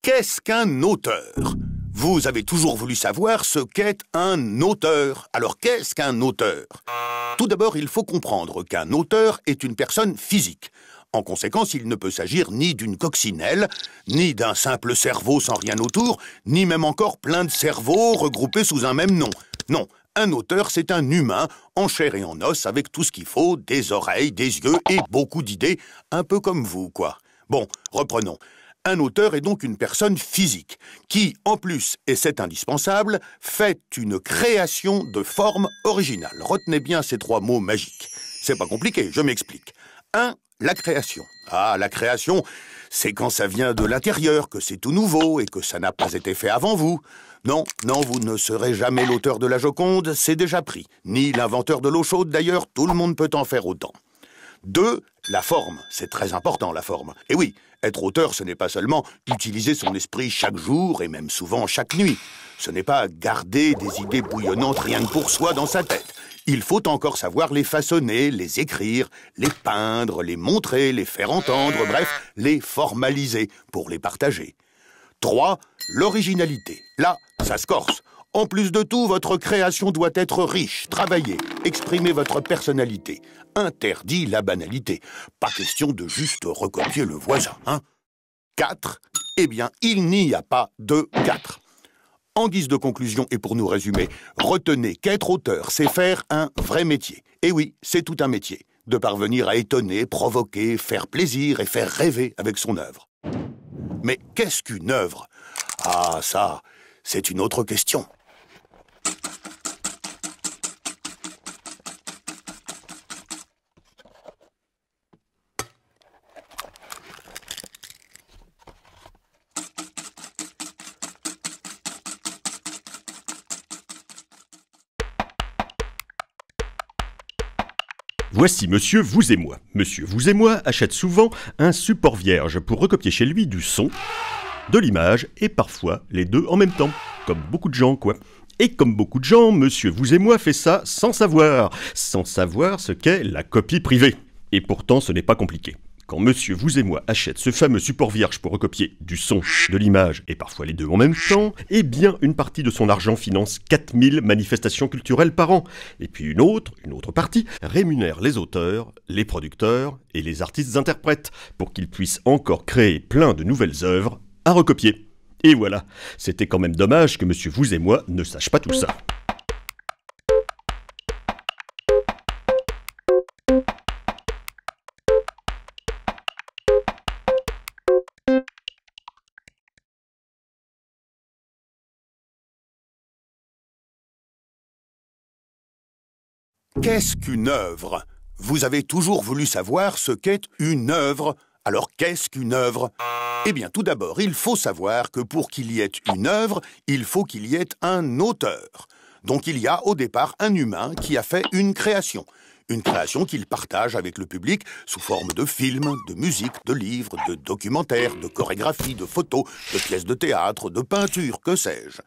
Qu'est-ce qu'un auteur? Vous avez toujours voulu savoir ce qu'est un auteur. Alors, qu'est-ce qu'un auteur? Tout d'abord, il faut comprendre qu'un auteur est une personne physique. En conséquence, il ne peut s'agir ni d'une coccinelle, ni d'un simple cerveau sans rien autour, ni même encore plein de cerveaux regroupés sous un même nom. Non, un auteur, c'est un humain, en chair et en os, avec tout ce qu'il faut, des oreilles, des yeux et beaucoup d'idées, un peu comme vous, quoi. Bon, reprenons. Un auteur est donc une personne physique qui, en plus, et c'est indispensable, fait une création de forme originale. Retenez bien ces trois mots magiques. C'est pas compliqué, je m'explique. 1. La création. Ah, la création, c'est quand ça vient de l'intérieur, que c'est tout nouveau et que ça n'a pas été fait avant vous. Non, vous ne serez jamais l'auteur de la Joconde, c'est déjà pris. Ni l'inventeur de l'eau chaude, d'ailleurs, tout le monde peut en faire autant. 2. La forme. C'est très important, la forme. Et oui, être auteur, ce n'est pas seulement utiliser son esprit chaque jour et même souvent chaque nuit. Ce n'est pas garder des idées bouillonnantes rien que pour soi dans sa tête. Il faut encore savoir les façonner, les écrire, les peindre, les montrer, les faire entendre, bref, les formaliser pour les partager. 3. L'originalité. Là, ça se corse. En plus de tout, votre création doit être riche, travaillée, exprimer votre personnalité. Interdit la banalité. Pas question de juste recopier le voisin, hein. 4. Eh bien, il n'y a pas de 4. En guise de conclusion et pour nous résumer, retenez qu'être auteur, c'est faire un vrai métier. Et oui, c'est tout un métier. De parvenir à étonner, provoquer, faire plaisir et faire rêver avec son œuvre. Mais qu'est-ce qu'une œuvre? Ah, ça, c'est une autre question. Voici Monsieur Vous et Moi. Monsieur Vous et Moi achète souvent un support vierge pour recopier chez lui du son, de l'image et parfois les deux en même temps. Comme beaucoup de gens, quoi. Et comme beaucoup de gens, Monsieur Vous et Moi fait ça sans savoir ce qu'est la copie privée. Et pourtant, ce n'est pas compliqué. Quand Monsieur Vous et Moi achète ce fameux support vierge pour recopier du son, de l'image et parfois les deux en même temps, eh bien une partie de son argent finance 4000 manifestations culturelles par an. Et puis une autre partie, rémunère les auteurs, les producteurs et les artistes-interprètes pour qu'ils puissent encore créer plein de nouvelles œuvres à recopier. Et voilà, c'était quand même dommage que Monsieur Vous et Moi ne sache pas tout ça. Qu'est-ce qu'une œuvre? Vous avez toujours voulu savoir ce qu'est une œuvre. Alors qu'est-ce qu'une œuvre? Eh bien, tout d'abord, il faut savoir que pour qu'il y ait une œuvre, il faut qu'il y ait un auteur. Donc il y a au départ un humain qui a fait une création. Une création qu'il partage avec le public sous forme de films, de musique, de livres, de documentaires, de chorégraphies, de photos, de pièces de théâtre, de peintures, que sais-je.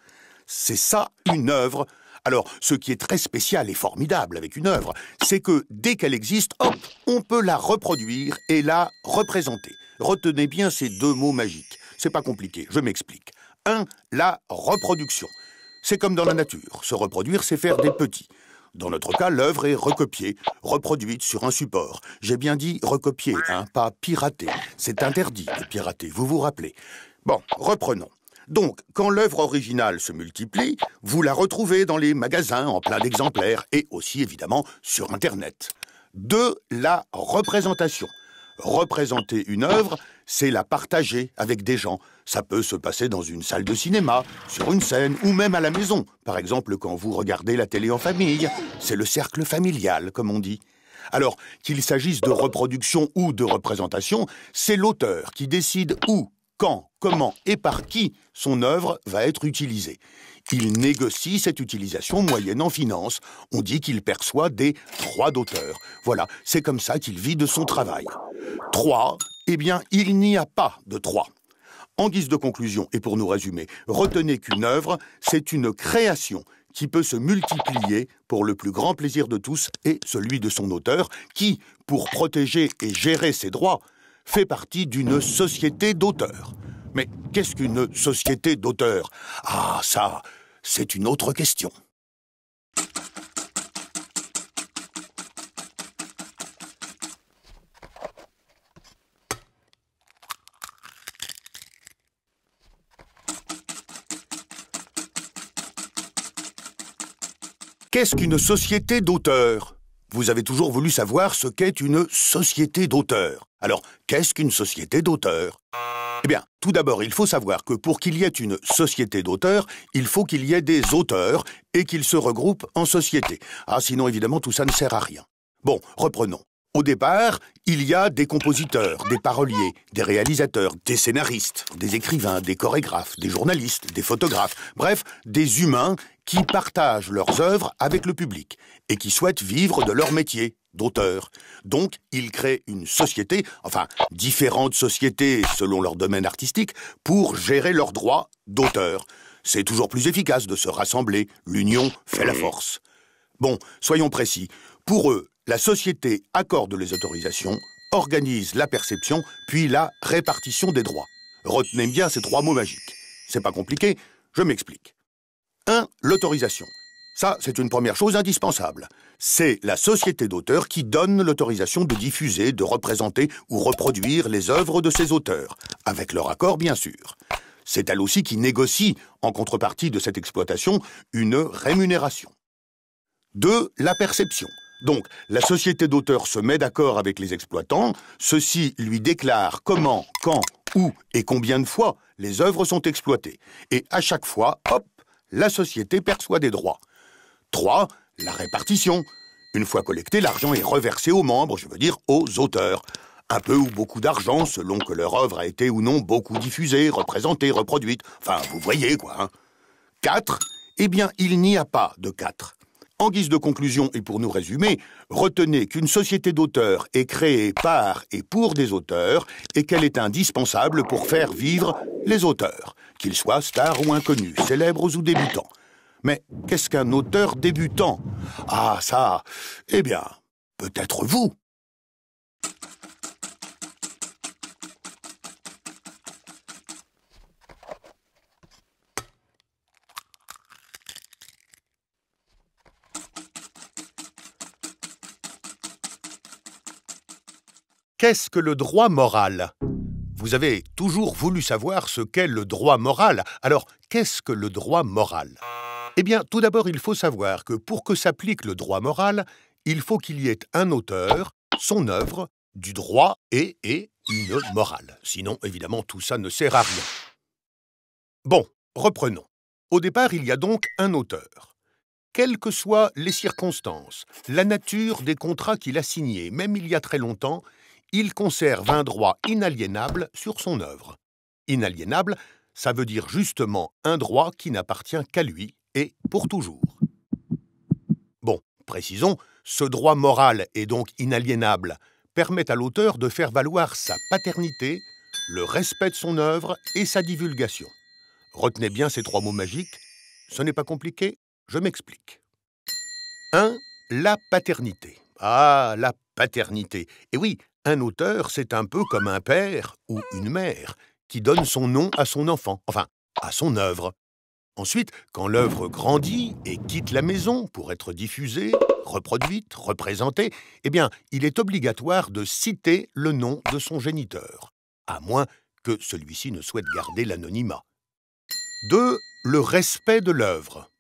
C'est ça une œuvre. Alors, ce qui est très spécial et formidable avec une œuvre, c'est que dès qu'elle existe, hop, on peut la reproduire et la représenter. Retenez bien ces deux mots magiques. C'est pas compliqué, je m'explique. 1. La reproduction. C'est comme dans la nature. Se reproduire, c'est faire des petits. Dans notre cas, l'œuvre est recopiée, reproduite sur un support. J'ai bien dit recopier, hein, pas pirater. C'est interdit de pirater, vous vous rappelez. Bon, reprenons. Donc, quand l'œuvre originale se multiplie, vous la retrouvez dans les magasins en plein d'exemplaires et aussi, évidemment, sur Internet. 2. La représentation. Représenter une œuvre, c'est la partager avec des gens. Ça peut se passer dans une salle de cinéma, sur une scène ou même à la maison. Par exemple, quand vous regardez la télé en famille. C'est le cercle familial, comme on dit. Alors, qu'il s'agisse de reproduction ou de représentation, c'est l'auteur qui décide où, quand, comment et par qui son œuvre va être utilisée. Il négocie cette utilisation moyennant finance. On dit qu'il perçoit des droits d'auteur. Voilà, c'est comme ça qu'il vit de son travail. 3, eh bien, il n'y a pas de 3. En guise de conclusion, et pour nous résumer, retenez qu'une œuvre, c'est une création qui peut se multiplier pour le plus grand plaisir de tous et celui de son auteur, qui, pour protéger et gérer ses droits, fait partie d'une société d'auteurs. Mais qu'est-ce qu'une société d'auteurs? Ah, ça, c'est une autre question. Qu'est-ce qu'une société d'auteurs? Vous avez toujours voulu savoir ce qu'est une société d'auteurs. Alors, qu'est-ce qu'une société d'auteurs? Eh bien, tout d'abord, il faut savoir que pour qu'il y ait une société d'auteurs, il faut qu'il y ait des auteurs et qu'ils se regroupent en société. Ah, sinon, évidemment, tout ça ne sert à rien. Bon, reprenons. Au départ, il y a des compositeurs, des paroliers, des réalisateurs, des scénaristes, des écrivains, des chorégraphes, des journalistes, des photographes, bref, des humains qui partagent leurs œuvres avec le public et qui souhaitent vivre de leur métier d'auteur. Donc, ils créent une société, enfin, différentes sociétés selon leur domaine artistique, pour gérer leurs droits d'auteur. C'est toujours plus efficace de se rassembler, l'union fait la force. Bon, soyons précis. Pour eux, la société accorde les autorisations, organise la perception, puis la répartition des droits. Retenez bien ces trois mots magiques. C'est pas compliqué, je m'explique. 1. L'autorisation. Ça, c'est une première chose indispensable. C'est la société d'auteurs qui donne l'autorisation de diffuser, de représenter ou reproduire les œuvres de ses auteurs, avec leur accord bien sûr. C'est elle aussi qui négocie, en contrepartie de cette exploitation, une rémunération. 2. La perception. Donc, la société d'auteurs se met d'accord avec les exploitants, ceux-ci lui déclarent comment, quand, où et combien de fois les œuvres sont exploitées. Et à chaque fois, hop, la société perçoit des droits. 3. La répartition. Une fois collecté, l'argent est reversé aux membres, je veux dire aux auteurs. Un peu ou beaucoup d'argent selon que leur œuvre a été ou non beaucoup diffusée, représentée, reproduite. Enfin, vous voyez quoi, hein. 4. Eh bien, il n'y a pas de 4. En guise de conclusion et pour nous résumer, retenez qu'une société d'auteurs est créée par et pour des auteurs et qu'elle est indispensable pour faire vivre les auteurs, qu'ils soient stars ou inconnus, célèbres ou débutants. Mais qu'est-ce qu'un auteur débutant? Ah, ça, eh bien, peut-être vous. Qu'est-ce que le droit moral? Vous avez toujours voulu savoir ce qu'est le droit moral. Alors, qu'est-ce que le droit moral? Eh bien, tout d'abord, il faut savoir que pour que s'applique le droit moral, il faut qu'il y ait un auteur, son œuvre, du droit et une morale. Sinon, évidemment, tout ça ne sert à rien. Bon, reprenons. Au départ, il y a donc un auteur. Quelles que soient les circonstances, la nature des contrats qu'il a signés, même il y a très longtemps, il conserve un droit inaliénable sur son œuvre. Inaliénable, ça veut dire justement un droit qui n'appartient qu'à lui et pour toujours. Bon, précisons, ce droit moral et donc inaliénable permet à l'auteur de faire valoir sa paternité, le respect de son œuvre et sa divulgation. Retenez bien ces trois mots magiques. Ce n'est pas compliqué, je m'explique. 1. La paternité. Ah, la paternité. Et oui, un auteur, c'est un peu comme un père ou une mère qui donne son nom à son enfant, enfin, à son œuvre. Ensuite, quand l'œuvre grandit et quitte la maison pour être diffusée, reproduite, représentée, eh bien, il est obligatoire de citer le nom de son géniteur, à moins que celui-ci ne souhaite garder l'anonymat. 2. Le respect de l'œuvre.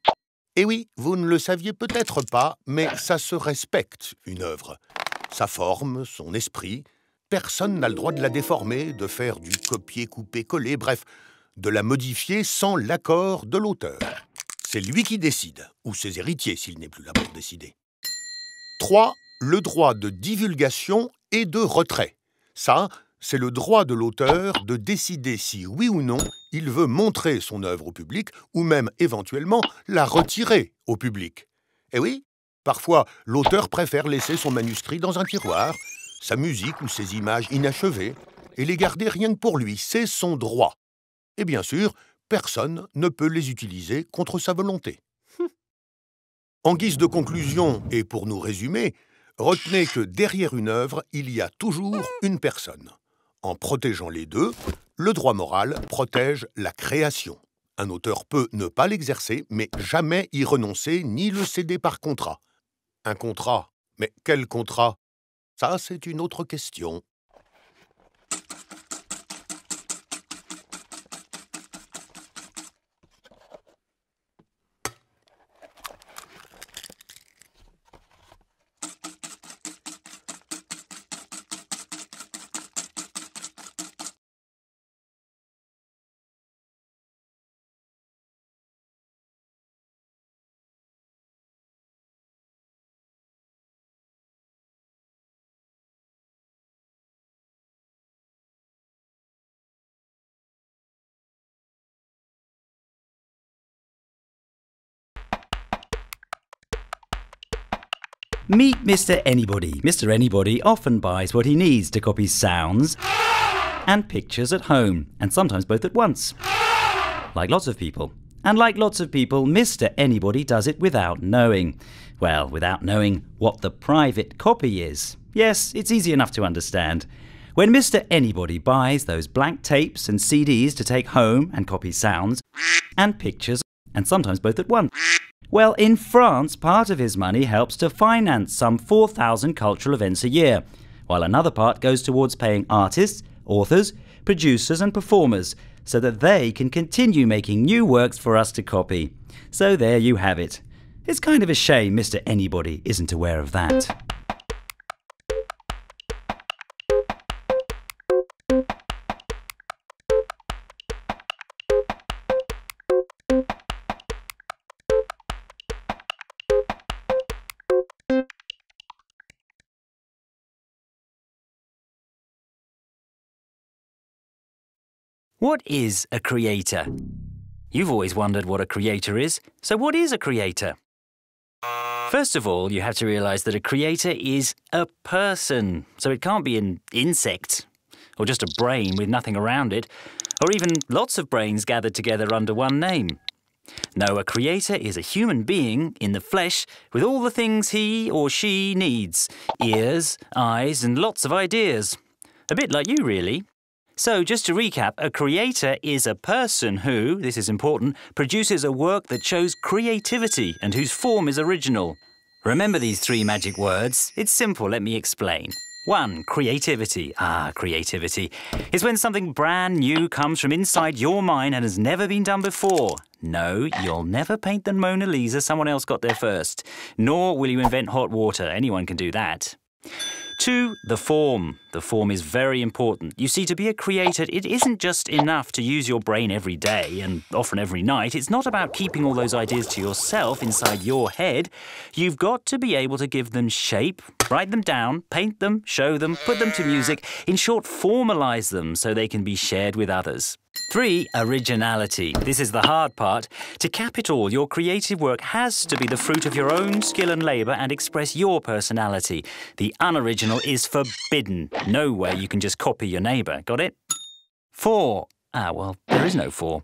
Eh oui, vous ne le saviez peut-être pas, mais ça se respecte, une œuvre. Sa forme, son esprit, personne n'a le droit de la déformer, de faire du copier-couper-coller, bref, de la modifier sans l'accord de l'auteur. C'est lui qui décide, ou ses héritiers s'il n'est plus là pour décider. 3. Le droit de divulgation et de retrait. Ça, c'est le droit de l'auteur de décider si, oui ou non, il veut montrer son œuvre au public ou même, éventuellement, la retirer au public. Eh oui, parfois, l'auteur préfère laisser son manuscrit dans un tiroir, sa musique ou ses images inachevées, et les garder rien que pour lui, c'est son droit. Et bien sûr, personne ne peut les utiliser contre sa volonté. En guise de conclusion, et pour nous résumer, retenez que derrière une œuvre, il y a toujours une personne. En protégeant les deux, Le droit moral protège la création. Un auteur peut ne pas l'exercer, mais jamais y renoncer ni le céder par contrat. Un contrat? Mais quel contrat? Ça, c'est une autre question. Meet Mr. Anybody. Mr. Anybody often buys what he needs to copy sounds and pictures at home, and sometimes both at once. Like lots of people. And like lots of people, Mr. Anybody does it without knowing. Well, without knowing what the private copy is. Yes, it's easy enough to understand. When Mr. Anybody buys those blank tapes and CDs to take home and copy sounds and pictures, and sometimes both at once. Well, in France, part of his money helps to finance some 4,000 cultural events a year, while another part goes towards paying artists, authors, producers and performers so that they can continue making new works for us to copy. So there you have it. It's kind of a shame Mr. Anybody isn't aware of that. What is a creator? You've always wondered what a creator is, so what is a creator? First of all, you have to realise that a creator is a person, so it can't be an insect, or just a brain with nothing around it, or even lots of brains gathered together under one name. No, a creator is a human being in the flesh with all the things he or she needs, ears, eyes and lots of ideas. A bit like you, really. So, just to recap, a creator is a person who, this is important, produces a work that shows creativity and whose form is original. Remember these three magic words? It's simple, let me explain. 1. Creativity. Creativity is when something brand new comes from inside your mind and has never been done before. No, you'll never paint the Mona Lisa, someone else got there first. Nor will you invent hot water, anyone can do that. 2. The form. The form is very important. You see, to be a creator, it isn't just enough to use your brain every day and often every night. It's not about keeping all those ideas to yourself inside your head. You've got to be able to give them shape, write them down, paint them, show them, put them to music. In short, formalise them so they can be shared with others. 3. Originality. This is the hard part. To cap it all, your creative work has to be the fruit of your own skill and labour and express your personality. The unoriginal is forbidden. No way you can just copy your neighbour. Got it? 4. Well, there is no 4.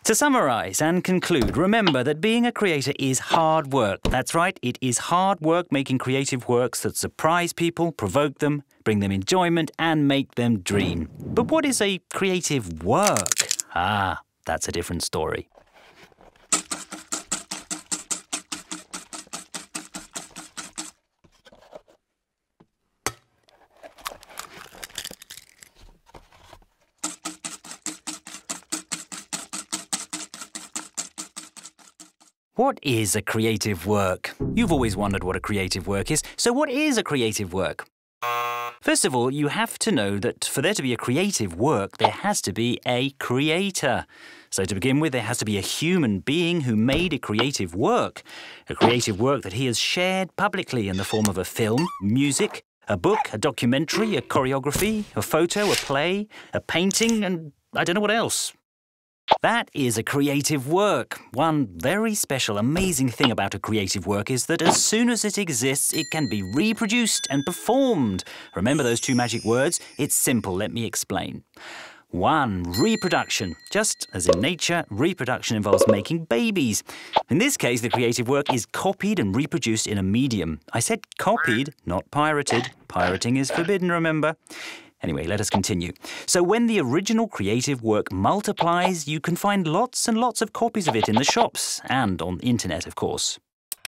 To summarise and conclude, remember that being a creator is hard work. That's right, it is hard work making creative works that surprise people, provoke them, bring them enjoyment and make them dream. But what is a creative work? That's a different story. What is a creative work? You've always wondered what a creative work is, so what is a creative work? First of all, you have to know that for there to be a creative work, there has to be a creator. So to begin with, there has to be a human being who made a creative work that he has shared publicly in the form of a film, music, a book, a documentary, a choreography, a photo, a play, a painting, and I don't know what else. That is a creative work. One very special, amazing thing about a creative work is that as soon as it exists, it can be reproduced and performed. Remember those two magic words? It's simple. Let me explain. 1. Reproduction. Just as in nature, reproduction involves making babies. In this case, the creative work is copied and reproduced in a medium. I said copied, not pirated. Pirating is forbidden, remember. Anyway, let us continue. So when the original creative work multiplies, you can find lots and lots of copies of it in the shops and on the internet, of course.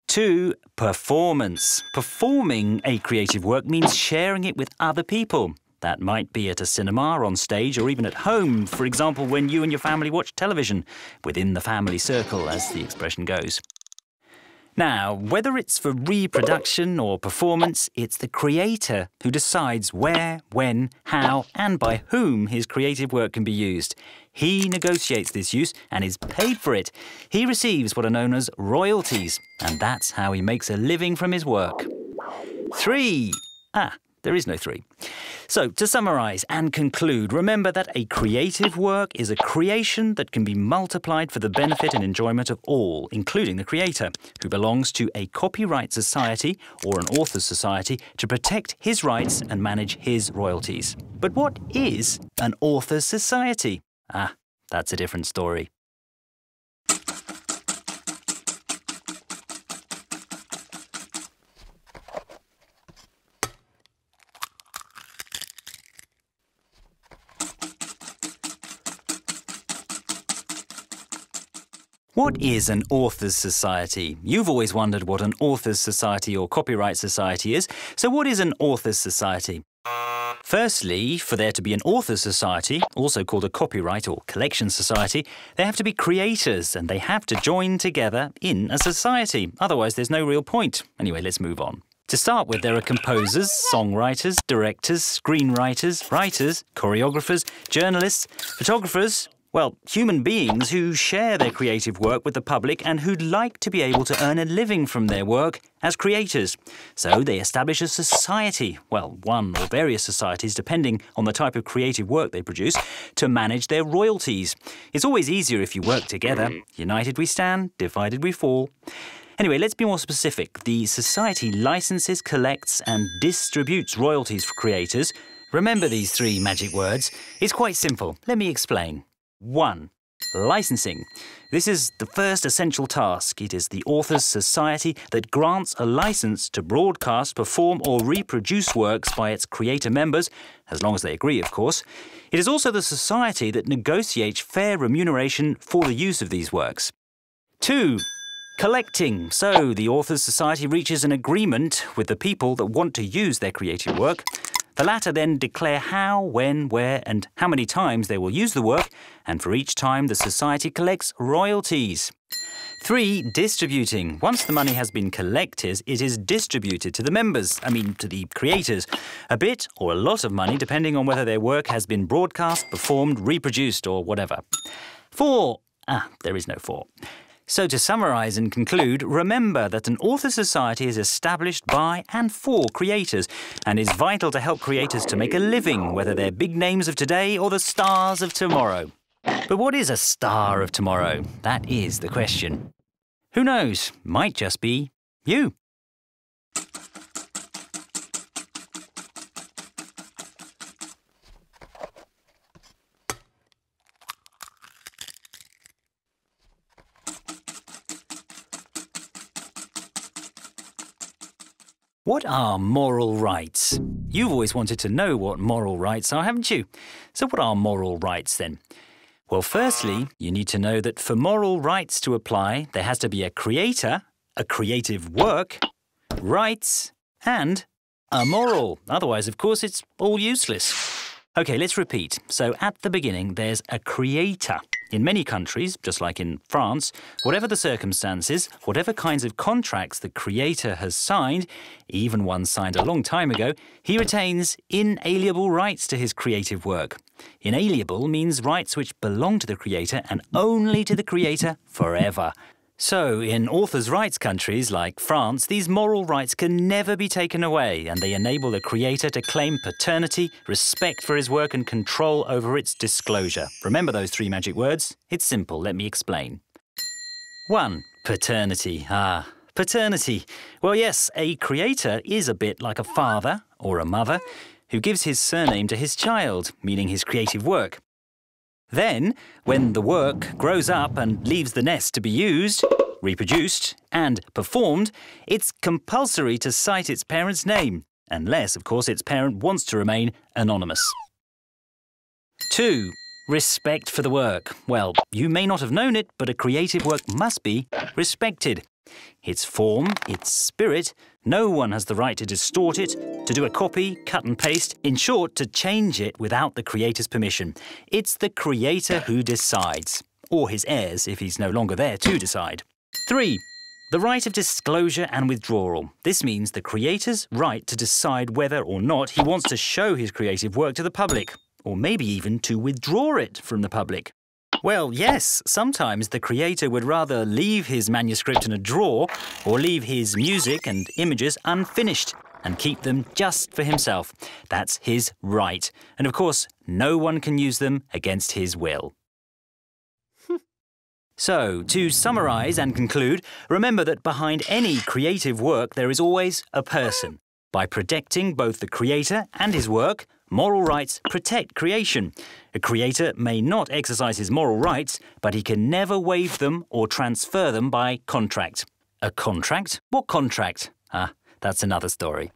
2. Performance. Performing a creative work means sharing it with other people. That might be at a cinema, on stage, or even at home. For example, when you and your family watch television, within the family circle, as the expression goes. Now, whether it's for reproduction or performance, it's the creator who decides where, when, how, and by whom his creative work can be used. He negotiates this use and is paid for it. He receives what are known as royalties, and that's how he makes a living from his work. 3. There is no 3. So, to summarise and conclude, remember that a creative work is a creation that can be multiplied for the benefit and enjoyment of all, including the creator, who belongs to a copyright society or an author's society to protect his rights and manage his royalties. But what is an author's society? That's a different story. What is an author's society? You've always wondered what an author's society or copyright society is, so what is an author's society? Firstly, for there to be an author's society, also called a copyright or collection society, they have to be creators and they have to join together in a society. Otherwise, there's no real point. Anyway, let's move on. To start with, there are composers, songwriters, directors, screenwriters, writers, choreographers, journalists, photographers, well, human beings who share their creative work with the public and who'd like to be able to earn a living from their work as creators. So they establish a society, well, one or various societies depending on the type of creative work they produce, to manage their royalties. It's always easier if you work together. United we stand, divided we fall. Anyway, let's be more specific. The society licenses, collects and distributes royalties for creators. Remember these 3 magic words. It's quite simple. Let me explain. 1. Licensing. This is the first essential task. It is the author's society that grants a license to broadcast, perform or reproduce works by its creator members, as long as they agree, of course. It is also the society that negotiates fair remuneration for the use of these works. 2. Collecting. So the author's society reaches an agreement with the people that want to use their creative work. The latter then declare how, when, where and how many times they will use the work, and for each time the society collects royalties. 3. Distributing. Once the money has been collected, it is distributed to the members, to the creators. A bit or a lot of money depending on whether their work has been broadcast, performed, reproduced or whatever. 4. There is no 4. So to summarise and conclude, remember that an author society is established by and for creators and is vital to help creators to make a living, whether they're big names of today or the stars of tomorrow. But what is a star of tomorrow? That is the question. Who knows? Might just be you. What are moral rights? You've always wanted to know what moral rights are, haven't you? So what are moral rights then? Well, firstly, you need to know that for moral rights to apply, there has to be a creator, a creative work, rights, and a moral. Otherwise, of course, it's all useless. OK, let's repeat. So at the beginning, there's a creator. In many countries, just like in France, whatever the circumstances, whatever kinds of contracts the creator has signed, even one signed a long time ago, he retains inalienable rights to his creative work. Inalienable means rights which belong to the creator and only to the creator forever. So, in authors' rights countries like France, these moral rights can never be taken away and they enable the creator to claim paternity, respect for his work and control over its disclosure. Remember those 3 magic words? It's simple, let me explain. 1. Paternity. Paternity. Well, yes, a creator is a bit like a father or a mother who gives his surname to his child, meaning his creative work. Then, when the work grows up and leaves the nest to be used, reproduced and performed, it's compulsory to cite its parent's name. unless, of course, its parent wants to remain anonymous. 2. Respect for the work. Well, you may not have known it, but a creative work must be respected. Its form, its spirit, no one has the right to distort it, to do a copy, cut and paste, in short, to change it without the creator's permission. It's the creator who decides, or his heirs if he's no longer there to decide. 3. The right of disclosure and withdrawal. This means the creator's right to decide whether or not he wants to show his creative work to the public, or maybe even to withdraw it from the public. Well, yes, sometimes the creator would rather leave his manuscript in a drawer or leave his music and images unfinished and keep them just for himself. That's his right. And of course, no one can use them against his will. So, to summarise and conclude, remember that behind any creative work there is always a person. By protecting both the creator and his work, moral rights protect creation. A creator may not exercise his moral rights, but he can never waive them or transfer them by contract. A contract? What contract? That's another story.